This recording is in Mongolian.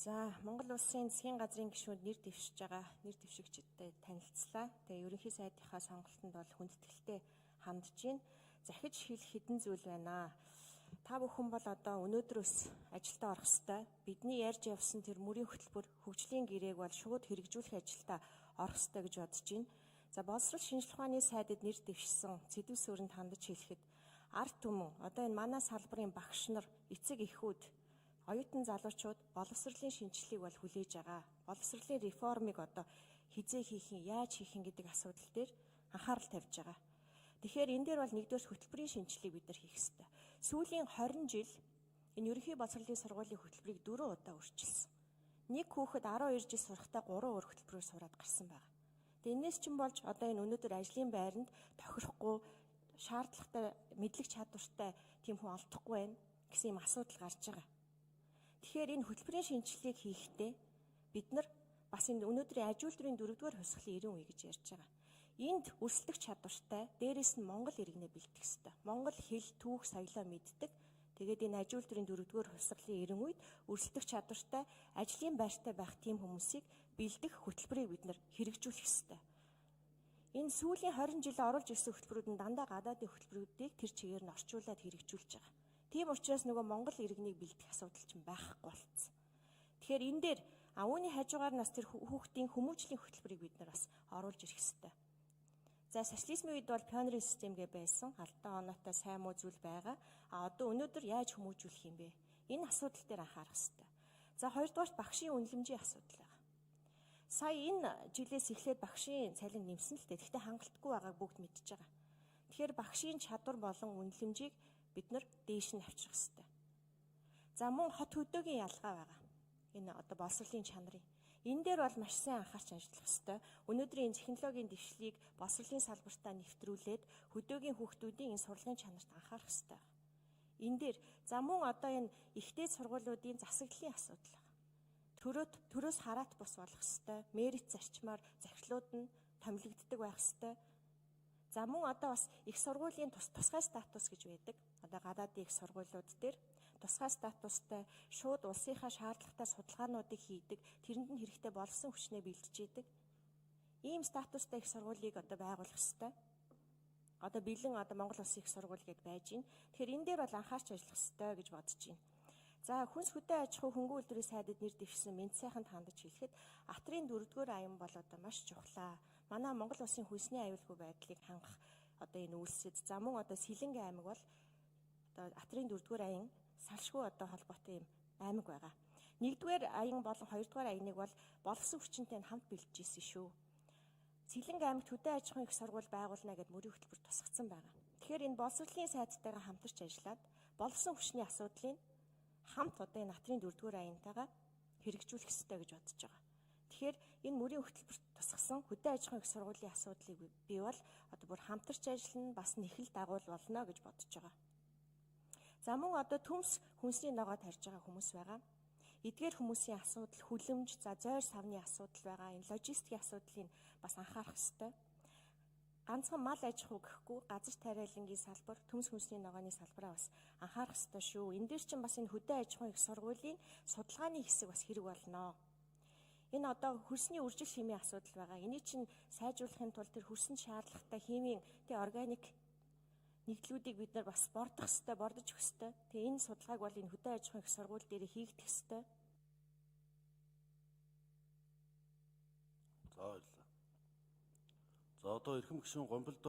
За Монгол улсын засгийн газрын гишүүнд нэр дэвшиж байгаа нэр дэвшигчдтэй танилцлаа. Тэгээ ерөнхий сайдынхаа сонголтод бол хүндэтгэлтэй хандж байна. Захиж хэлэх хэдэн зүйл байна. Та бүхэн бол одоо өнөөдрөөс ажилдаа орох ёстой. Бидний ярьж явсан тэр мөрийн хөтөлбөр хөгжлийн гэрээг бол шууд хэрэгжүүлэх ажилдаа орох ёстой гэж бодож байна. За боловсрол шинжилгээ ухааны сайдад нэр дэвшсэн Цэдв суурьнд хандаж хэлэхэд ард түмэн одоо энэ манай салбарын багш нар, эцэг эхүүд, оюутан залуучууд боловсролын шинжилгээг бол хүлээж байгаа. Боловсролын реформыг одоо хизээ хийх юм, яаж хийх юм гэдэг асуудал дээр анхаарал тавьж байгаа. Тэгэхээр энэ дээр бол нэгдүгээр хөтөлбөрийн шинжилгээг бид нар хийх ёстой. Сүүлийн 20 жил энэ ерөнхий боловсролын сургуулийн хөтөлбөрийг 4 удаа өөрчилсөн. Нэг хүүхэд 12 жил сурахдаа 3 өөр хөтөлбөрөөр сураад гарсан байна. Тэгээ энэс чинь болж одоо энэ өнөөдөр ажлын байранд тохирохгүй, шаардлагатай, мэдлэг чадвартай тийм хүн олдохгүй байна гэсэн юм асуудал гарч байгаа. Тэгэхээр энэ хөтөлбөрийн шинжилгээг хийхдээ бид нар бас энэ өнөөдрийн аж үйлдвэрийн 4-р хувьсгалын 90 үе гэж ярьж байгаа. Энд өрсөлдөх чадвартай, дээрээс нь Монгол иргэнэ бэлтгэх ёстой. Монгол хэл, түүх, соёлоо мэддэг. Тэгээд энэ аж үйлдвэрийн 4-р хувьсгалын 90 үед өрсөлдөх чадвартай, ажлын байртай байх тийм хүмүүсийг бэлдэх хөтөлбөрийг бид нар хэрэгжүүлэх ёстой. Энэ сүүлийн 20 жил оруулж ирсэн хөтөлбөрүүд нь дандаа гадаадын хөтөлбөрүүдийг тэр чигээр нь орчуулад хэрэгжүүлж байгаа. Тийм учраас нөгөө Монгол иргэнийг бэлдэх асуудал чинь байхгүй болцсон. Тэгэхээр энэ дээр үүний хажуугаар нас тэр хүүхдийн хүмүүжлийн хөтөлбөрийг бид нар бас оруулж ирэх ёстой. За социализмын үед бол пионерын системгээ байсан. Алдаа оноотой сайн муу зүйл байгаа. Одоо өнөөдөр яаж хүмүүжүүлэх юм бэ? Энэ асуудал дээр анхаарах ёстой. За хоёрдугаарт багшийн үнэлэмжийн асуудал байгаа. Сая энэ жилээс эхлээд багшийн цалин нэмсэн л дээ. Гэхдээ хангалтгүй байгааг бүгд мэдж байгаа. Тэгэхээр багшийн чадвар болон үнэлэмжийг бид нар дээш нь авчрах ёстой. За мөн хот хөдөөгийн ялгаа байгаа. Энэ одоо боловсролын чанарын. Энэ дээр бол маш сайн анхаарч ажиллах ёстой. Өнөөдрийн технологийн дэвшлийг боловсролын салбартаа нэвтрүүлээд хөдөөгийн хүүхдүүдийн энэ сургалтын чанарт анхаарах ёстой. Энэ дээр за мөн одоо энэ ихтэй сургуулиудын засаглалын асуудал байгаа. Төрөөс хараат бус болох ёстой. Мерит зарчмаар захирлууд нь томилогддог байх ёстой. За мөн одоо бас их сургуулийн тусгай статус гэж байдаг. Одоо гадаадын их сургуулиуд дээр тусгай статустай шууд улсынхаа шаардлагатай судалгаануудыг хийдэг, тэрэнд нь хэрэгтэй болсон хүчнээ бэлдэж идэг. Ийм статустай их сургуулийг одоо байгуулах ёстой. Одоо бэлэн одоо Монгол Улсын их сургууль гэдээ байж байна. Тэгэхээр энэ дээр бол анхаарч ажиллах ёстой гэж бодож байна. За хүнс хөдөө аж ахуй хөнгөн үйлдвэрийн сайдад нэр дэвшсэн Мэнд сайханд хандаж хэлэхэд Атрын 4-р аян бол одоо маш чухлаа. Манай Монгол Улсын хүнсний аюулгүй байдлыг хангах одоо энэ үйлсэд за мөн одоо Сэлэнгэ аймаг бол одоо Атрын 4-р аян салшгүй одоо холбоотой юм аймаг байгаа. 1-р аян болон 2-р аяныг бол боловсон хүчинтэй хамт бэлдэж ирсэн шүү. Сэлэнгэ аймагт хөдөө аж ахуйн их сургууль байгуулна гэд мөрийн хөтөлбөр тусгацсан байгаа. Тэгэхээр энэ боловсролын сайдтайгаа хамтарч ажиллаад боловсон хүчний асуудлыг хамт одоо энэ Атрын 4-р аянтайгаа хэрэгжүүлэх ёстой гэж бодож байгаа. Тэгэхээр энэ мөрийн хөтөлбөрт тусгасан хөдөө аж ахуйн их сургуулийн асуудлыг би бол одоо бүр хамтарч ажиллана, бас нэхэл дагуул болно гэж бодож байгаа. За мөн одоо төмс хүнсний ногоо тарьж байгаа хүмүүс байгаа. Эдгээр хүмүүсийн асуудал, хүлэмж, за зойр савны асуудал байгаа. Энэ логистикийн асуудлыг бас анхаарах ёстой. Ганцхан мал аж ахуй гэхгүй газар тариалангийн салбар, төмс хүнсний ногооны салбараа бас анхаарах ёстой шүү. Энэ дээр чинь бас энэ хөдөө аж ахуйн их сургуулийн судалгааны хэсэг бас хэрэг болно. Энэ одоо хөрсний үржил химийн асуудал байгаа. Энийг чинь сайжруулахын тулд тэр хөрсөнд шаардлагатай химийн, тэ органик нэгдлүүдийг бид нар бас бордох ёстой, бордож өгөх ёстой. Тэгээ энэ судалгааг бол энэ хөдөө аж ахуйн их сургууль дээр хийгдэх ёстой. За баярлалаа. За одоо эрхэм гишүүн Гомболдоо